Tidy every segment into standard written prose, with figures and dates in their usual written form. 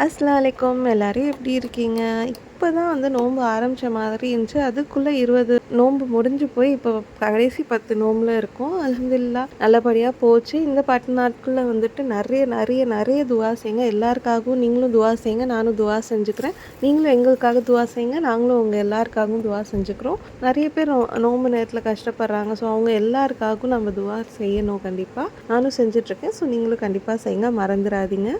அஸ்ஸலாமு அலைக்கும். எல்லாரும் எப்படி இருக்கீங்க? இப்போ தான் வந்து நோன்பு ஆரம்பிச்ச மாதிரி இருந்துச்சு. அதுக்குள்ள 20 நோன்பு முடிஞ்சு போய் இப்போ கடைசி 10 நோம்புல இருக்கோம். அல்ஹம்துலில்லாஹ் நல்லபடியா போச்சு. இந்த 10 நாட்கள்ல வந்துட்டு நெறைய நெறைய நெறைய துவா செய்யுங்க. எல்லாருக்காகவும் நீங்களும் துவா செய்யுங்க. நானும் துவா செஞ்சுக்கிறேன். நீங்களும் எங்களுக்காக துவா செய்யுங்க. நாங்களும் உங்க எல்லாருக்காகவும் துவா செஞ்சுக்கிறோம். நெறைய பேர் நோன்பு நேரத்தில கஷ்டப்படுறாங்க. ஸோ அவங்க எல்லாருக்காகவும் நம்ம துவா செய்யணும் கண்டிப்பா. நானும் செஞ்சுட்ருக்கேன். ஸோ நீங்களும் கண்டிப்பா செய்யுங்க. மறந்துறாதீங்க.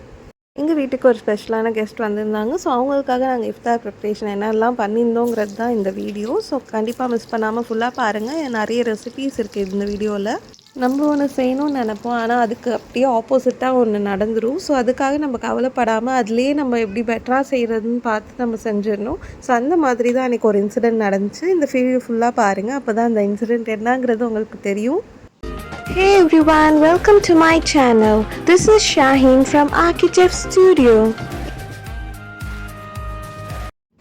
எங்கள் வீட்டுக்கு ஒரு ஸ்பெஷலான கெஸ்ட் வந்திருந்தாங்க. ஸோ அவங்களுக்காக நாங்கள் இஃப்தார் ப்ரிப்ரேஷன் என்னெல்லாம் பண்ணியிருந்தோங்கிறது தான் இந்த வீடியோ. ஸோ கண்டிப்பாக மிஸ் பண்ணாமல் ஃபுல்லாக பாருங்கள். நிறைய ரெசிபீஸ் இருக்குது இந்த வீடியோவில். நம்ம ஒன்று செய்யணும்னு நினைப்போம், ஆனால் அதுக்கு அப்படியே ஆப்போசிட்டாக ஒன்று நடந்துடும். ஸோ அதுக்காக நம்ம கவலைப்படாமல் அதுலேயே நம்ம எப்படி பெட்டராக செய்கிறதுன்னு பார்த்து நம்ம செஞ்சிடணும். ஸோ அந்த மாதிரி தான் எனக்கு ஒரு இன்சிடென்ட் நடந்துச்சு. இந்த வீடியோ ஃபுல்லாக பாருங்கள். அப்போ தான் அந்த இன்சிடென்ட் என்னங்கிறது உங்களுக்கு தெரியும். Hey everyone, welcome to my channel. This is Shaheen from Architect Studio.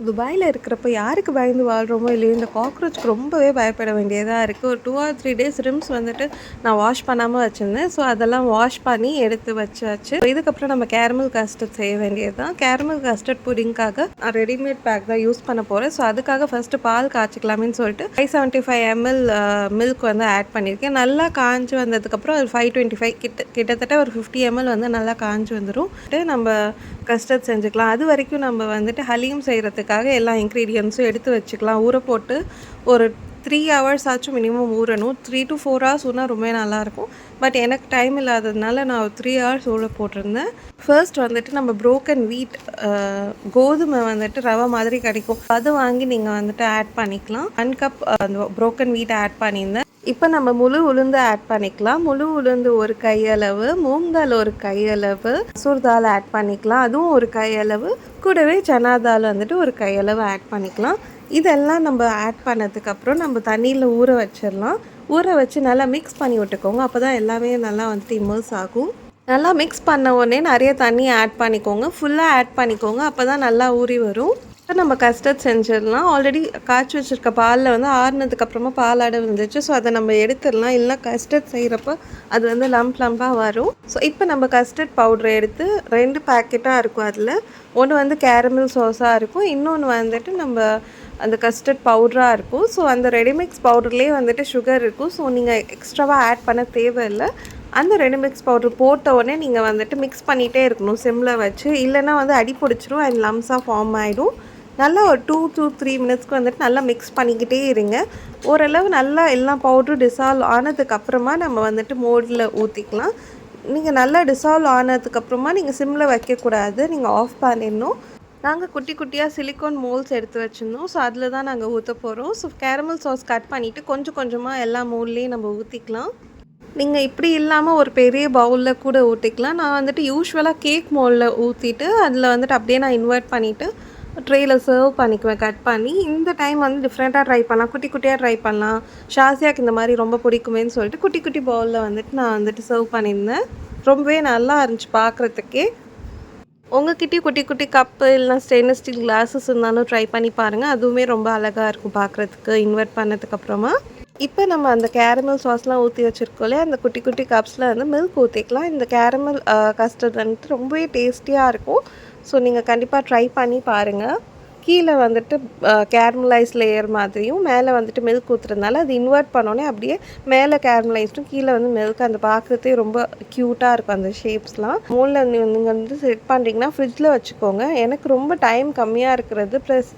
துபாயில் இருக்கிறப்ப யாருக்கு பயந்து வாழ்கிறோமோ இல்லையோ இந்த காக்ரோச்சுக்கு ரொம்பவே பயப்பட வேண்டியதாக இருக்குது. ஒரு 2 or 3 days ரிம்ஸ் வந்துட்டு நான் வாஷ் பண்ணாமல் வச்சுருந்தேன். ஸோ அதெல்லாம் வாஷ் பண்ணி எடுத்து வச்சாச்சு. இதுக்கப்புறம் நம்ம கேரமல் கஸ்டர்ட் செய்ய வேண்டியது தான். கேரமல் கஸ்டர்ட் புடிங்காக நான் ரெடிமேட் பேக் தான் யூஸ் பண்ண போகிறேன். ஸோ அதுக்காக ஃபஸ்ட்டு பால் காய்ச்சிக்கலாமேன்னு சொல்லிட்டு 575 ml மில்க் வந்து ஆட் பண்ணியிருக்கேன். நல்லா காய்ஞ்சி வந்ததுக்கப்புறம் அது 525 கிட்டத்தட்ட ஒரு 50 ml வந்து நல்லா காய்ஞ்சி வந்துடும். நம்ம கஸ்டர்ட் செஞ்சுக்கலாம். அது வரைக்கும் நம்ம வந்துட்டு ஹலீம் செய்கிறதுக்காக எல்லா இன்க்ரீடியன்ஸும் எடுத்து வச்சுக்கலாம். ஊற போட்டு ஒரு 3 hours ஆச்சும் மினிமம் ஊறணும். 3 to 4 hours ஊறினா ரொம்ப நல்லாயிருக்கும். பட் எனக்கு டைம் இல்லாததுனால நான் 3 hours ஊற போட்டிருந்தேன். ஃபர்ஸ்ட் வந்துட்டு நம்ம ப்ரோக்கன் வீட் கோதுமை வந்துட்டு ரவை மாதிரி கிடைக்கும், அது வாங்கி நீங்கள் வந்துட்டு ஆட் பண்ணிக்கலாம். 1 cup அந்த ப்ரோக்கன் வீட் ஆட் பண்ணியிருந்தேன். இப்போ நம்ம முழு உளுந்து ஆட் பண்ணிக்கலாம். முழு உளுந்து ஒரு கையளவு, மூங்கால் ஒரு கையளவு, மசூர் தால் ஆட் பண்ணிக்கலாம், அதுவும் ஒரு கையளவு. கூடவே சனா தால் வந்துட்டு ஒரு கையளவு ஆட் பண்ணிக்கலாம். இதெல்லாம் நம்ம ஆட் பண்ணதுக்கப்புறம் நம்ம தண்ணியில் ஊற வச்சிடலாம். ஊற வச்சு நல்லா மிக்ஸ் பண்ணி விட்டுக்கோங்க. அப்போ தான் எல்லாமே நல்லா வந்துட்டு இம்மர்ஸ் ஆகும். நல்லா மிக்ஸ் பண்ண உடனே நிறைய தண்ணி ஆட் பண்ணிக்கோங்க. ஃபுல்லாக ஆட் பண்ணிக்கோங்க. அப்போ தான் நல்லா ஊறி வரும். நம்ம கஸ்டர்ட் செஞ்சிடலாம். ஆல்ரெடி காய்ச்சி வச்சுருக்க பாலில் வந்து ஆறுனதுக்கப்புறமா பாலாடை வந்துச்சு. ஸோ அதை நம்ம எடுத்துடலாம். இல்லைனா கஸ்டர்ட் செய்கிறப்ப அது வந்து லம்பாக வரும். ஸோ இப்போ நம்ம கஸ்டர்ட் பவுட்ரு எடுத்து 2 பேக்கெட்டாக இருக்கும். அதில் ஒன்று வந்து கேரமல் சாஸாக இருக்கும், இன்னொன்று வந்துட்டு நம்ம அந்த கஸ்டர்ட் பவுடராக இருக்கும். ஸோ அந்த ரெடிமிக்ஸ் பவுடர்லேயே வந்துட்டு சுகர் இருக்கும். ஸோ நீங்கள் எக்ஸ்ட்ராவாக ஆட் பண்ண தேவையில்லை. அந்த ரெடிமிக்ஸ் பவுடர் போட்ட உடனே நீங்கள் வந்துட்டு மிக்ஸ் பண்ணிகிட்டே இருக்கணும் சிம்மில் வச்சு. இல்லைனா வந்து அடி பிடிச்சிரும் அண்ட் லம்ஸாக ஃபார்ம் ஆகிடும். நல்லா ஒரு 2 to 3 minutesக்கு வந்துட்டு நல்லா மிக்ஸ் பண்ணிக்கிட்டே இருங்க. ஓரளவு நல்லா எல்லா பவுடரும் டிசால்வ் ஆனதுக்கப்புறமா நம்ம வந்துட்டு மோல்டில் ஊற்றிக்கலாம். நீங்கள் நல்லா டிசால்வ் ஆனதுக்கப்புறமா நீங்கள் சிம்மில் வைக்கக்கூடாது, நீங்கள் ஆஃப் பண்ணிடணும். நாங்கள் குட்டி குட்டியாக சிலிக்கான் மோல்ஸ் எடுத்து வச்சுருந்தோம். ஸோ அதில் தான் நாங்கள் ஊற்ற போகிறோம். ஸோ கேரமல் சாஸ் கட் பண்ணிவிட்டு கொஞ்சம் கொஞ்சமாக எல்லா மோல்ட்லேயும் நம்ம ஊற்றிக்கலாம். நீங்கள் இப்படி இல்லாமல் ஒரு பெரிய பவுலில் கூட ஊற்றிக்கலாம். நான் வந்துட்டு யூஸ்வலாக கேக் மோல்டில் ஊற்றிட்டு அதில் வந்துட்டு அப்படியே நான் இன்வெர்ட் பண்ணிவிட்டு ட்ரேயில் சர்வ் பண்ணிக்குவேன் கட் பண்ணி. இந்த டைம் வந்து டிஃப்ரெண்ட்டாக ட்ரை பண்ணலாம், குட்டி குட்டியாக ட்ரை பண்ணலாம். ஷாசியாக்கு இந்த மாதிரி ரொம்ப பிடிக்குமேன்னு சொல்லிட்டு குட்டி குட்டி பவுலில் வந்துட்டு நான் வந்துட்டு சர்வ் பண்ணியிருந்தேன். ரொம்பவே நல்லா இருந்துச்சு பார்க்குறதுக்கே. உங்கள்கிட்டயும் குட்டி குட்டி கப்பு இல்லைனா ஸ்டெயின்லெஸ் ஸ்டீல் கிளாஸஸ் இருந்தாலும் ட்ரை பண்ணி பாருங்கள். அதுவுமே ரொம்ப அழகாக இருக்கும் பார்க்குறதுக்கு இன்வெர்ட் பண்ணதுக்கப்புறமா. இப்போ நம்ம அந்த கேரமல் சாஸ்லாம் ஊற்றி வச்சுருக்கோம்லே, அந்த குட்டி குட்டி கப்ஸில் வந்து மில்க் ஊற்றிக்கலாம். இந்த கேரமல் கஸ்டர்ட் வந்துட்டு ரொம்பவே டேஸ்டியாக இருக்கும். ஸோ நீங்கள் கண்டிப்பாக ட்ரை பண்ணி பாருங்கள். கீழே வந்துட்டு கேரமலைஸ் லேயர் மாதிரியும் மேலே வந்துட்டு மில்க் ஊற்றுறதுனால அது இன்வெர்ட் பண்ணோன்னே அப்படியே மேலே கேரமலைஸ்டும் கீழே வந்து மில்க், அந்த பார்க்குறதே ரொம்ப க்யூட்டாக இருக்கும் அந்த ஷேப்ஸ்லாம். மோல்டில் நீங்கள் வந்து செட் பண்ணுறீங்கன்னா ஃப்ரிட்ஜில் வச்சுக்கோங்க. எனக்கு ரொம்ப டைம் கம்மியாக இருக்கிறது ப்ளஸ்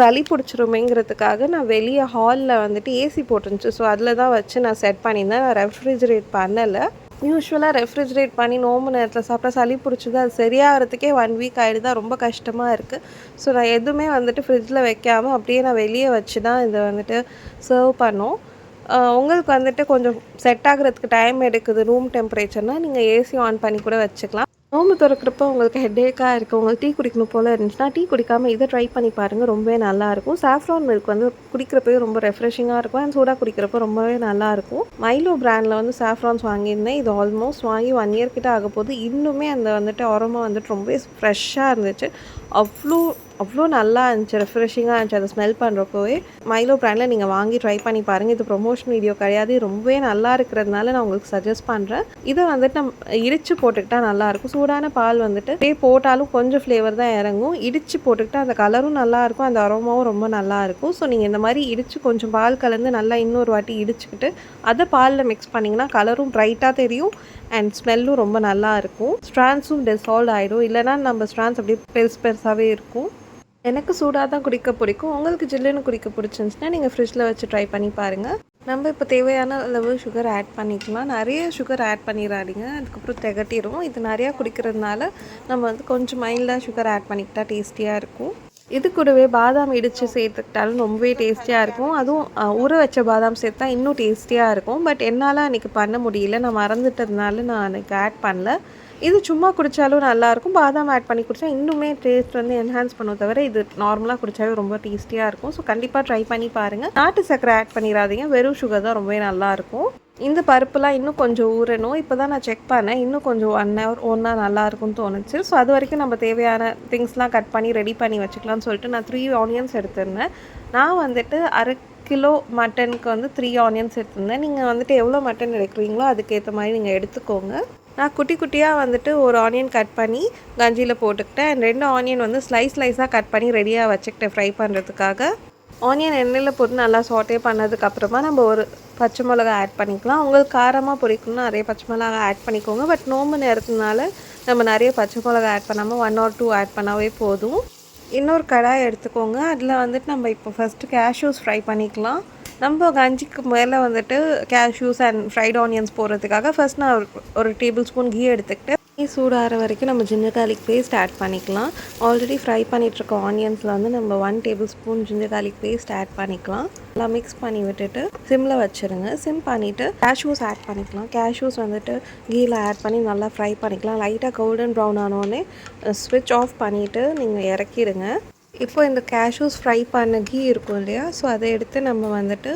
சளி பிடிச்சிருமேங்கிறதுக்காக நான் வெளியே ஹாலில் வந்துட்டு ஏசி போட்டுருந்துச்சு. ஸோ அதில் தான் வச்சு நான் செட் பண்ணியிருந்தேன். நான் ரெஃப்ரிஜரேட் பண்ணலை. யூஸ்வலாக ரெஃப்ரிஜரேட் பண்ணி நோம்பு நேரத்தில் சாப்பிட்டா சளி பிடிச்சிது. அது சரியாகிறதுக்கே 1 week ஆகிடுது. ரொம்ப கஷ்டமாக இருக்குது. ஸோ நான் எதுவுமே வந்துட்டு ஃப்ரிட்ஜில் வைக்காமல் அப்படியே நான் வெளியே வச்சு தான் இதை வந்துட்டு சர்வ் பண்ணோம். உங்களுக்கு வந்துட்டு கொஞ்சம் செட் ஆகிறதுக்கு டைம் எடுக்குது ரூம் டெம்பரேச்சர்னால் நீங்கள் ஏசி ஆன் பண்ணி கூட வச்சுக்கலாம். நோம்பு திறக்கிறப்போ உங்களுக்கு ஹெட்டேக்காக இருக்குது, உங்களுக்கு டீ குடிக்கணும் போல் இருந்துச்சுன்னா டீ குடிக்காமல் இதை ட்ரை பண்ணி பாருங்கள். ரொம்பவே நல்லாயிருக்கும். சாஃப்ரான் மில்க் வந்து குடிக்கிறப்பவே ரொம்ப ரெஃப்ரெஷிங்காக இருக்கும் அண்ட் சூடாக குடிக்கிறப்போ ரொம்பவே நல்லாயிருக்கும். மைலோ பிராண்டில் வந்து சாஃப்ரான்ஸ் வாங்கியிருந்தேன். இது ஆல்மோஸ்ட் வாங்கி 1 year கிட்ட ஆக போகுது. இன்னுமே அந்த வந்துட்டு அரோமா வந்துட்டு ரொம்பவே ஃப்ரெஷ்ஷாக இருந்துச்சு. அவ்வளோ அவ்வளோ நல்லா இருந்துச்சு, ரெஃப்ரெஷிங்காக இருந்துச்சு அதை ஸ்மெல் பண்ணுறப்போவே. மைலோ பிராண்டில் நீங்கள் வாங்கி ட்ரை பண்ணி பாருங்கள். இது ப்ரொமோஷன் வீடியோ கிடையாது, ரொம்பவே நல்லா இருக்கிறதுனால நான் உங்களுக்கு சஜஸ்ட் பண்ணுறேன். இதை வந்துட்டு நம்ம இடித்து போட்டுக்கிட்டால் நல்லாயிருக்கும். சூடான பால் வந்துட்டு அப்படியே போட்டாலும் கொஞ்சம் ஃப்ளேவர் தான் இறங்கும். இடித்து போட்டுக்கிட்டால் அந்த கலரும் நல்லாயிருக்கும், அந்த அரோமாவும் ரொம்ப நல்லாயிருக்கும். ஸோ நீங்கள் இந்த மாதிரி இடித்து கொஞ்சம் பால் கலந்து நல்லா இன்னொரு வாட்டி இடிச்சுக்கிட்டு அதை பாலில் மிக்ஸ் பண்ணிங்கன்னா கலரும் ப்ரைட்டாக தெரியும் அண்ட் ஸ்மெல்லும் ரொம்ப நல்லா இருக்கும். ஸ்ட்ரான்ஸும் டிசால்வ் ஆகிடும், இல்லைனா நம்ம ஸ்ட்ரான்ஸ் அப்படியே பெருசாகவே இருக்கும். எனக்கு சூடாக தான் குடிக்க பிடிக்கும். உங்களுக்கு ஜில்லுன்னு குடிக்க பிடிச்சிருந்துச்சுன்னா நீங்கள் ஃப்ரிட்ஜில் வச்சு ட்ரை பண்ணி பாருங்கள். நம்ம இப்போ தேவையான அளவு சுகர் ஆட் பண்ணிக்கலாம். நிறைய சுகர் ஆட் பண்ணிடாதீங்க, அதுக்கப்புறம் திகட்டிடும். இது நிறையா குடிக்கிறதுனால நம்ம வந்து கொஞ்சம் மைல்டாக சுகர் ஆட் பண்ணிக்கிட்டால் டேஸ்டியாக இருக்கும். இது கூடவே பாதாம் இடித்து சேர்த்துக்கிட்டாலும் ரொம்பவே டேஸ்டியாக இருக்கும். அதுவும் ஊற வச்ச பாதாம் சேர்த்தா இன்னும் டேஸ்டியாக இருக்கும். பட் என்னால் அன்றைக்கி பண்ண முடியல, நான் மறந்துட்டதுனால நான் அன்றைக்கி ஆட் பண்ணல. இது சும்மா குடித்தாலும் நல்லாயிருக்கும், பாதாம் ஆட் பண்ணி குடித்தா இன்னுமே டேஸ்ட் வந்து என்ஹான்ஸ் பண்ணும். தவிர இது நார்மலாக குடித்தாவே ரொம்ப டேஸ்டியாக இருக்கும். ஸோ கண்டிப்பாக ட்ரை பண்ணி பாருங்கள். நாட்டு சர்க்கரை ஆட் பண்ணிடாதீங்க, வெறும் சுகர் தான் ரொம்பவே நல்லாயிருக்கும். இந்த பருப்புலாம் இன்னும் கொஞ்சம் ஊறணும். இப்போ தான் நான் செக் பண்ணேன், இன்னும் கொஞ்சம் 1 hour ஒன்றா நல்லாயிருக்கும்னு தோணுச்சு. ஸோ அது வரைக்கும் நம்ம தேவையான திங்ஸ்லாம் கட் பண்ணி ரெடி பண்ணி வச்சுக்கலாம்னு சொல்லிட்டு நான் 3 ஆனியன்ஸ் எடுத்திருந்தேன். நான் வந்துட்டு 1/2 கிலோ மட்டனுக்கு வந்து 3 ஆனியன்ஸ் எடுத்திருந்தேன். நீங்கள் வந்துட்டு எவ்வளோ மட்டன் எடுக்கிறீங்களோ அதுக்கேற்ற மாதிரி நீங்கள் எடுத்துக்கோங்க. நான் குட்டி குட்டியாக வந்துட்டு ஒரு ஆனியன் கட் பண்ணி கஞ்சியில் போட்டுக்கிட்டேன் அண்ட் 2 ஆனியன் வந்து ஸ்லைஸாக கட் பண்ணி ரெடியாக வச்சுக்கிட்டேன் ஃப்ரை பண்ணுறதுக்காக. ஆனியன் எண்ணெயில் போட்டு நல்லா சாட்டே பண்ணதுக்கப்புறமா நம்ம ஒரு பச்சை மிளகா ஆட் பண்ணிக்கலாம். உங்களுக்கு காரமாக பிடிக்கும்னா நிறைய பச்சை மிளகா ஆட் பண்ணிக்கோங்க. பட் நோம்பு நேரத்தினால நம்ம நிறைய பச்சை மிளகா ஆட் பண்ணாமல் 1 or 2 ஆட் பண்ணாவே போதும். இன்னொரு கடாய் எடுத்துக்கோங்க. அதில் வந்துட்டு நம்ம இப்போ ஃபஸ்ட்டு கேஷ்யூஸ் ஃப்ரை பண்ணிக்கலாம். நம்ம கஞ்சிக்கு மேலே வந்துட்டு கேஷ்யூஸ் அண்ட் ஃப்ரைட் ஆனியன்ஸ் போடுறதுக்காக ஃபஸ்ட் நான் ஒரு டேபிள் ஸ்பூன் கீ எடுத்துக்கிட்டு சூடாகிற வரைக்கும் நம்ம ஜிஞ்சர் கார்லிக் பேஸ்ட் ஆட் பண்ணிக்கலாம். ஆல்ரெடி ஃப்ரை பண்ணிகிட்ருக்க ஆனியன்ஸில் வந்து நம்ம 1 tablespoon ginger garlic paste add பண்ணிக்கலாம். நல்லா மிக்ஸ் பண்ணி விட்டுட்டு சிம்மில் வச்சுருங்க. சிம் பண்ணிவிட்டு கேஷ்யூஸ் ஆட் பண்ணிக்கலாம். கேஷ்யூஸ் வந்துட்டு கீயில் ஆட் பண்ணி நல்லா ஃப்ரை பண்ணிக்கலாம். லைட்டாக கோல்டன் ப்ரௌன் ஆனோடனே ஸ்விட்ச் ஆஃப் பண்ணிவிட்டு நீங்கள் இறக்கிடுங்க. இப்போ இந்த கேஷ்யூஸ் ஃப்ரை பண்ண கீ இருக்கும் இல்லையா, ஸோ அதை எடுத்து நம்ம வந்துட்டு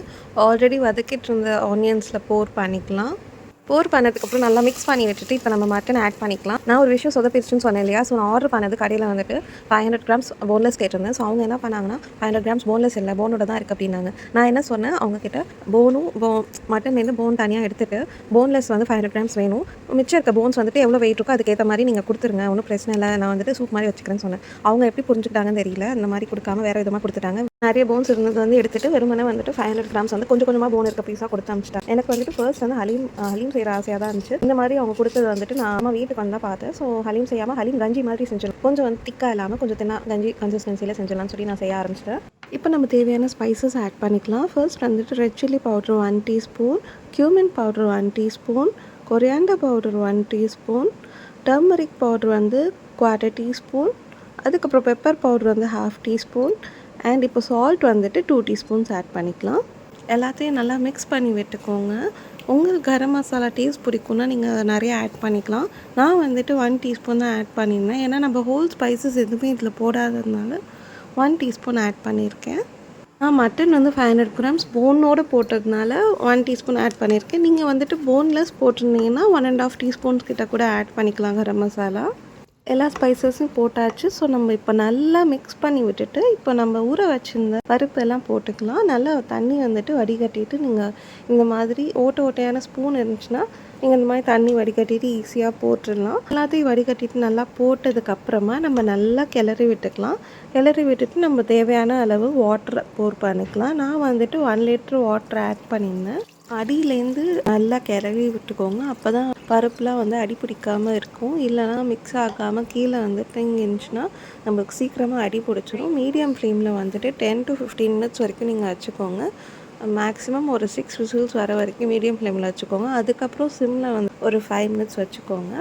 ஆல்ரெடி வதக்கிட்டு இருந்த ஆனியன்ஸில் போர் பண்ணிக்கலாம். போர் பண்ணதுக்கப்புறம் நல்லா மிக்ஸ் பண்ணி விட்டுட்டு இப்போ நம்ம மட்டன் ஆட் பண்ணிக்கலாம். நான் ஒரு விஷயம் சொதப்பிடுச்சுன்னு சொன்னேன் இல்லையா, ஸோ நான் ஆர்டர் பண்ணது கடையில் வந்துட்டு 500 grams போன்லெஸ் கேட்டிருந்தேன். ஸோ அவங்க என்ன பண்ணாங்கன்னா 500 grams போன்லெஸ் இல்லை, போனோட தான் இருக்குது அப்படின்னாங்க. நான் என்ன சொன்னேன், அவங்கக்கிட்ட மட்டன்லேருந்து போன் தனியாக எடுத்துகிட்டு போன்லெஸ் வந்து 500 grams வேணும், மிச்சம் இருக்க போன்ஸ் வந்துட்டு எவ்வளோ வெயிட் இருக்கோ அதுக்கேற்ற மாதிரி நீங்கள் கொடுத்துருங்க, ஒன்றும் பிரச்சனை இல்லை, நான் வந்துட்டு சூப் மாதிரி வச்சுக்கிறேன்னு சொன்னேன். அவங்க எப்படி புரிஞ்சுக்கிட்டாங்கன்னு தெரியல, இந்த மாதிரி கொடுக்காம வேறு விதமாக கொடுத்துட்டாங்க. நிறைய போன்ஸ் இருந்தது வந்து எடுத்துகிட்டு வெறுமனே வந்துட்டு 500 grams வந்து கொஞ்சம் கொஞ்சமாக போன் இருக்க பீஸாக கொடுத்து அனுப்பிச்சிட்டேன். எனக்கு வந்துட்டு ஃபர்ஸ்ட் வந்து ஹலீம் செய்கிற ஆசையாக தான் இருந்துச்சு. இந்த மாதிரி அவங்க கொடுத்தது வந்துட்டு நான் வீட்டுக்கு வந்து தான் பார்த்தேன். ஸோ ஹலீம் செய்யாமல் ஹலீம் கஞ்சி மாதிரி செஞ்சிடலாம், கொஞ்சம் வந்து திக்காக இல்லாமல் கொஞ்சம் தின்னா கஞ்சி கன்சிஸ்டன்சியில் செஞ்சிடலாம்னு சொல்லி நான் செய்ய ஆரம்பிச்சிட்டேன். இப்போ நம்ம தேவையான ஸ்பைசஸ் ஆட் பண்ணிக்கலாம். ஃபர்ஸ்ட் வந்துட்டு red chilli powder 1 teaspoon, cumin powder 1 teaspoon, coriander powder 1 teaspoon, turmeric powder வந்து 1/4 teaspoon, அதுக்கப்புறம் பெப்பர் பவுடர் வந்து 1/2 teaspoon அண்ட் இப்போ சால்ட் வந்துட்டு 2 teaspoons ஆட் பண்ணிக்கலாம். எல்லாத்தையும் நல்லா மிக்ஸ் பண்ணி விட்டுக்கோங்க. உங்களுக்கு கரம் மசாலா டேஸ்ட் பிடிக்குன்னா நீங்கள் நிறைய ஆட் பண்ணிக்கலாம். நான் வந்துட்டு 1 teaspoon தான் ஆட் பண்ணியிருந்தேன், ஏன்னா நம்ம ஹோல் ஸ்பைசஸ் எதுவுமே இதில் போடாததுனால 1 teaspoon ஆட் பண்ணியிருக்கேன். நான் மட்டன் வந்து 500 grams போனோடு போட்டதுனால 1 teaspoon ஆட் பண்ணியிருக்கேன். நீங்கள் வந்துட்டு போன்லெஸ் போட்டிருந்தீங்கன்னா 1.5 teaspoons கிட்ட கூட ஆட் பண்ணிக்கலாம் கரம் மசாலா. எல்லா ஸ்பைசஸும் போட்டாச்சு. ஸோ நம்ம இப்போ நல்லா மிக்ஸ் பண்ணி விட்டுட்டு இப்போ நம்ம ஊற வச்சுருந்த பருப்பெல்லாம் போட்டுக்கலாம். நல்லா தண்ணி வந்துட்டு வடிகட்டிட்டு நீங்கள் இந்த மாதிரி ஓட்டையான ஸ்பூன் இருந்துச்சுன்னா நீங்கள் இந்த மாதிரி தண்ணி வடிகட்டிட்டு ஈஸியாக போட்டுடலாம். எல்லாத்தையும் வடிகட்டிட்டு நல்லா போட்டதுக்கப்புறமா நம்ம நல்லா கிளறி விட்டுக்கலாம். கிளறி விட்டுட்டு நம்ம தேவையான அளவு வாட்டரை போர் பண்ணிக்கலாம். நான் வந்துட்டு 1 liter வாட்டர் ஆட் பண்ணியிருந்தேன். அடியிலேருந்து நல்லா கிளறி விட்டுக்கோங்க, அப்போ தான் பருப்புலாம் வந்து அடி பிடிக்காமல் இருக்கும். இல்லைனா மிக்ஸ் ஆகாமல் கீழே வந்துட்டு இங்கே இருந்துச்சுன்னா நம்மளுக்கு சீக்கிரமாக அடி பிடிச்சிரும். மீடியம் ஃப்ளேமில் வந்துட்டு 10 to 15 minutes வரைக்கும் நீங்கள் வச்சுக்கோங்க. மேக்ஸிமம் ஒரு 6 whistles வர வரைக்கும் மீடியம் ஃப்ளேமில் வச்சுக்கோங்க. அதுக்கப்புறம் சிம்மில் வந்து ஒரு 5 minutes வச்சுக்கோங்க.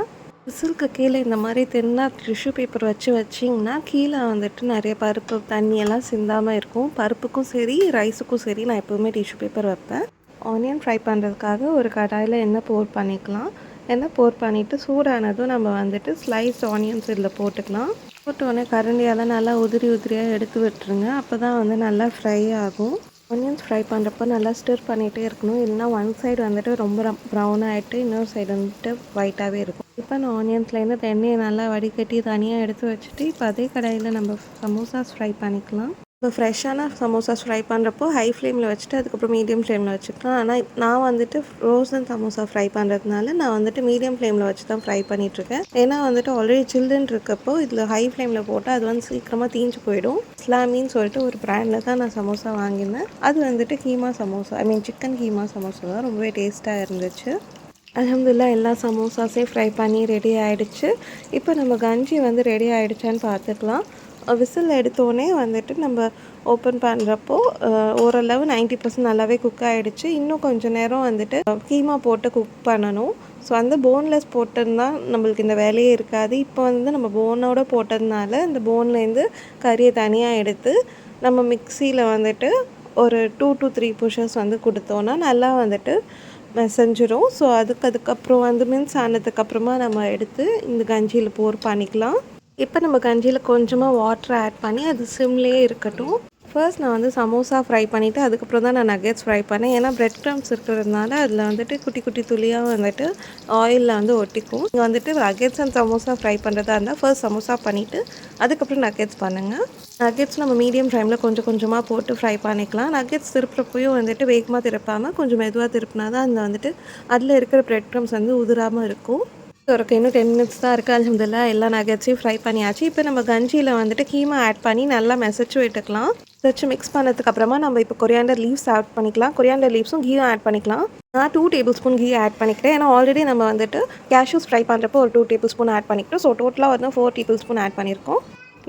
விசிலுக்கு கீழே இந்த மாதிரி தின்னா டிஷ்யூ பேப்பர் வச்சிங்கன்னா கீழே வந்துட்டு நிறைய பருப்பு தண்ணியெல்லாம் சிந்தாமல் இருக்கும். பருப்புக்கும் சரி ரைஸுக்கும் சரி நான் எப்போவுமே டிஷ்யூ பேப்பர் வைப்பேன். ஆனியன் ஃப்ரை பண்ணுறதுக்காக ஒரு கடாயில் எண்ணெய் போர் பண்ணிக்கலாம். எண்ணெய் போர் பண்ணிவிட்டு சூடானதும் நம்ம வந்துட்டு ஸ்லைஸ் ஆனியன்ஸ் இதில் போட்டுக்கலாம். போட்டோடனே கரண்டியால் நல்லா உதிரியாக எடுத்து விட்டுருங்க, அப்போ தான் வந்து நல்லா ஃப்ரை ஆகும். ஆனியன்ஸ் ஃப்ரை பண்ணுறப்போ நல்லா ஸ்டிர் பண்ணிகிட்டே இருக்கணும், இல்லைன்னா ஒன் சைடு வந்துட்டு ரொம்ப ப்ரௌன் ஆகிட்டு இன்னொரு சைடு வந்துட்டு ஒயிட்டாகவே இருக்கும். இப்போ நான் ஆனியன்ஸ்லேருந்து எண்ணெயை நல்லா வடிகட்டி தனியாக எடுத்து வச்சுட்டு இப்போ அதே கடாயில் நம்ம சமோசாஸ் ஃப்ரை பண்ணிக்கலாம். இப்போ ஃப்ரெஷ்ஷான சமோசாஸ் ஃப்ரை பண்ணுறப்போ ஹை ஃப்ளேமில் வச்சுட்டு அதுக்கப்புறம் மீடியம் ஃப்ளேமில் வச்சுக்கலாம். ஆனால் நான் வந்துட்டு ஃப்ரோசன் சமோசா ஃப்ரை பண்ணுறதுனால நான் வந்துட்டு மீடியம் ஃப்ளேமில் வச்சு தான் ஃப்ரை பண்ணிகிட்ருக்கேன். ஏன்னா வந்துட்டு ஆல்ரெடி சில்லுன்னு இருக்கப்போ இதில் ஹை ஃப்ளேமில் போட்டால் அது வந்து சீக்கிரமாக தீஞ்சு போயிடும். இஸ்லாமின்னு சொல்லிட்டு ஒரு பிராண்டில் தான் நான் சமோசா வாங்கியிருந்தேன். அது வந்துட்டு கீமா சமோசா, சிக்கன் கீமா சமோசா தான் ரொம்பவே டேஸ்ட்டாக இருந்துச்சு. அல்ஹம்துலில்லாஹ் எல்லா சமோசாஸையும் ஃப்ரை பண்ணி ரெடி ஆகிடுச்சு. இப்போ நம்ம கஞ்சி வந்து ரெடி ஆகிடுச்சான்னு பார்த்துக்கலாம். விசில் எடுத்தோடனே வந்துட்டு நம்ம ஓப்பன் பண்ணுறப்போ ஓரளவு 90% நல்லாவே குக் ஆகிடுச்சு. இன்னும் கொஞ்சம் நேரம் வந்துட்டு கீமா போட்டு குக் பண்ணணும். ஸோ அந்த போன்லெஸ் போட்டிருந்தா நம்மளுக்கு இந்த வேலையே இருக்காது. இப்போ வந்து நம்ம போனோடு போட்டதுனால இந்த போன்லேருந்து கறியை தனியாக எடுத்து நம்ம மிக்சியில் வந்துட்டு ஒரு 2 to 3 புஷஸ் வந்து கொடுத்தோன்னா நல்லா வந்துட்டு செஞ்சிடும். ஸோ அதுக்கப்புறம் வந்து மின்ஸ் ஆனதுக்கப்புறமா நம்ம எடுத்து இந்த கஞ்சியில் போர் பண்ணிக்கலாம். இப்போ நம்ம கஞ்சியில் கொஞ்சமாக வாட்டர் ஆட் பண்ணி அது சிம்லேயே இருக்கட்டும். ஃபர்ஸ்ட் நான் வந்து சமோசா ஃப்ரை பண்ணிவிட்டு அதுக்கப்புறம் தான் நான் நகெட்ஸ் ஃப்ரை பண்ணேன். ஏன்னா பிரெட் க்ரம்ஸ் இருக்கிறதுனால அதில் வந்துட்டு குட்டி குட்டி துளியாக வந்துட்டு ஆயிலில் வந்து ஒட்டிக்கும். இங்கே வந்துட்டு நகெட்ஸ் அண்ட் சமோசா ஃப்ரை பண்ணுறதா இருந்தால் ஃபர்ஸ்ட் சமோசா பண்ணிவிட்டு அதுக்கப்புறம் நகெட்ஸ் பண்ணுங்கள். நகெட்ஸ் நம்ம மீடியம் ஃப்ளேமில் கொஞ்சம் கொஞ்சமாக போட்டு ஃப்ரை பண்ணிக்கலாம். நகெட்ஸ் திருப்புறப்பையும் வந்துட்டு வேகமாக திருப்பாமல் கொஞ்சம் மெதுவாக திருப்பினா தான் அதில் வந்துட்டு அதில் இருக்கிற பிரெட் க்ரம்ஸ் வந்து உதிராமல் இருக்கும். ஒரு இன்னும் 10 மினிட்ஸ் தான் இருக்குது. அல்ஹம்துலில்லாஹ் எல்லா நகெட்ஸையும் ஃப்ரை பண்ணியாச்சு. இப்போ நம்ம கஞ்சியில் வந்துட்டு கீமா ஆட் பண்ணி நல்லா மெசச்சு விட்டுக்கலாம். மெசச்சு மிக்ஸ் பண்ணதுக்கப்புறமா நம்ம இப்போ கொரியாண்டர் லீவ்ஸ் ஆட் பண்ணிக்கலாம். கொரியாண்டர் லீவ்ஸும் கீயும் ஆட் பண்ணிக்கலாம். நான் 2 டேபிள் ஸ்பூன் கீ ஆட் பண்ணிக்கிறேன். ஏன்னா ஆல்ரெடி நம்ம வந்துட்டு கேஷ்யூஸ் ஃப்ரை பண்ணுறப்போ ஒரு 2 டேபிள் ஸ்பூன் ஆட் பண்ணிக்கிறோம். ஸோ டோட்டலாக வந்து 4 டேபிள் ஸ்பூன் ஆட் பண்ணியிருக்கோம்.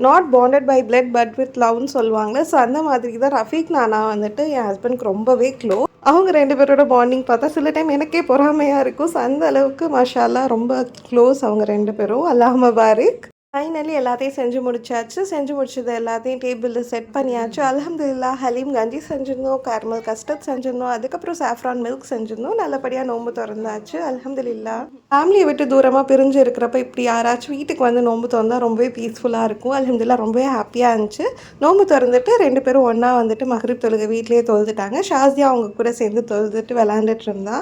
Not bonded by blood but with லவ்னு சொல்லுவாங்க. ஸோ அந்த மாதிரி தான் ரஃபீக் நானா வந்துட்டு என் ஹஸ்பண்ட்க்கு ரொம்பவே க்ளோஸ். அவங்க 2 பேரோட பாண்டிங் பார்த்தா சில டைம் எனக்கே பொறாமையாக இருக்கும். ஸோ அந்த அளவுக்கு மாஷா அல்லாஹ் ரொம்ப க்ளோஸ் அவங்க 2 பேரும். அல்லாஹும்ம பாரிக். ஃபைனலி எல்லாத்தையும் செஞ்சு முடிச்சாச்சு. செஞ்சு முடிச்சது எல்லாத்தையும் டேபிளில் செட் பண்ணியாச்சு. அல்ஹம்துலில்லாஹ் ஹலீம் கஞ்சி செஞ்சிருந்தோம், கேரமல் கஸ்டர்ட் செஞ்சிருந்தோம், அதுக்கப்புறம் சாஃப்ரான் மில்க் செஞ்சிருந்தோம். நல்லபடியாக நோன்பு திறந்தாச்சு அல்ஹம்துலில்லாஹ். ஃபேமிலியை விட்டு தூரமாக பிரிஞ்சு இருக்கிறப்ப இப்படி யாராச்சும் வீட்டுக்கு வந்து நோன்பு திறந்தா ரொம்பவே பீஸ்ஃபுல்லாக இருக்கும். அல்ஹம்துலில்லாஹ் ரொம்பவே ஹாப்பியாக இருந்துச்சு. நோன்பு திறந்துட்டு 2 பேரும் ஒன்றா வந்துட்டு மக்ரிப் தொழுகை வீட்டிலேயே தொழுதுட்டாங்க. ஷாஸியா அவங்க கூட சேர்ந்து தொழுதுட்டு விளாண்டுட்டு இருந்தா.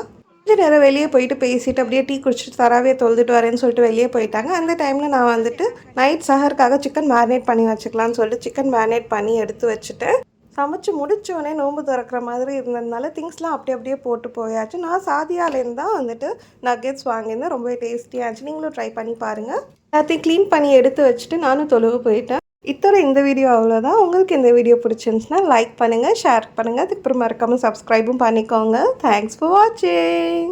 கொஞ்ச நேரம் வெளியே போயிட்டு பேசிட்டு அப்படியே டீ குடிச்சிட்டு தராவே தொழுதுட்டு வரேன்னு சொல்லிட்டு வெளியே போயிட்டாங்க. அந்த டைமில் நான் வந்துட்டு நைட் சஹருக்காக சிக்கன் மேரினேட் பண்ணி வச்சுக்கலான்னு சொல்லிட்டு சிக்கன் மேரினேட் பண்ணி எடுத்து வச்சுட்டு சமைச்சு முடிச்சோடனே நோன்பு திறக்கிற மாதிரி இருந்ததுனால திங்ஸ்லாம் அப்படியே போட்டு போயாச்சு. நான் சாதியாலேருந்து தான் வந்துட்டு நகெட்ஸ் வாங்கியிருந்தேன். ரொம்பவே டேஸ்டியாக இருந்துச்சு. நீங்களும் ட்ரை பண்ணி பாருங்கள். எல்லாத்தையும் க்ளீன் பண்ணி எடுத்து வச்சுட்டு நானும் தொழுவு போயிட்டேன். இந்த வீடியோ அவ்வளோதான். உங்களுக்கு இந்த வீடியோ பிடிச்சிருந்துச்சுன்னா லைக் பண்ணுங்கள், ஷேர் பண்ணுங்கள். அதுக்கப்புறம் மறக்காமல் சப்ஸ்கிரைபும் பண்ணிக்கோங்க. தேங்க்ஸ் ஃபார் வாட்சிங்.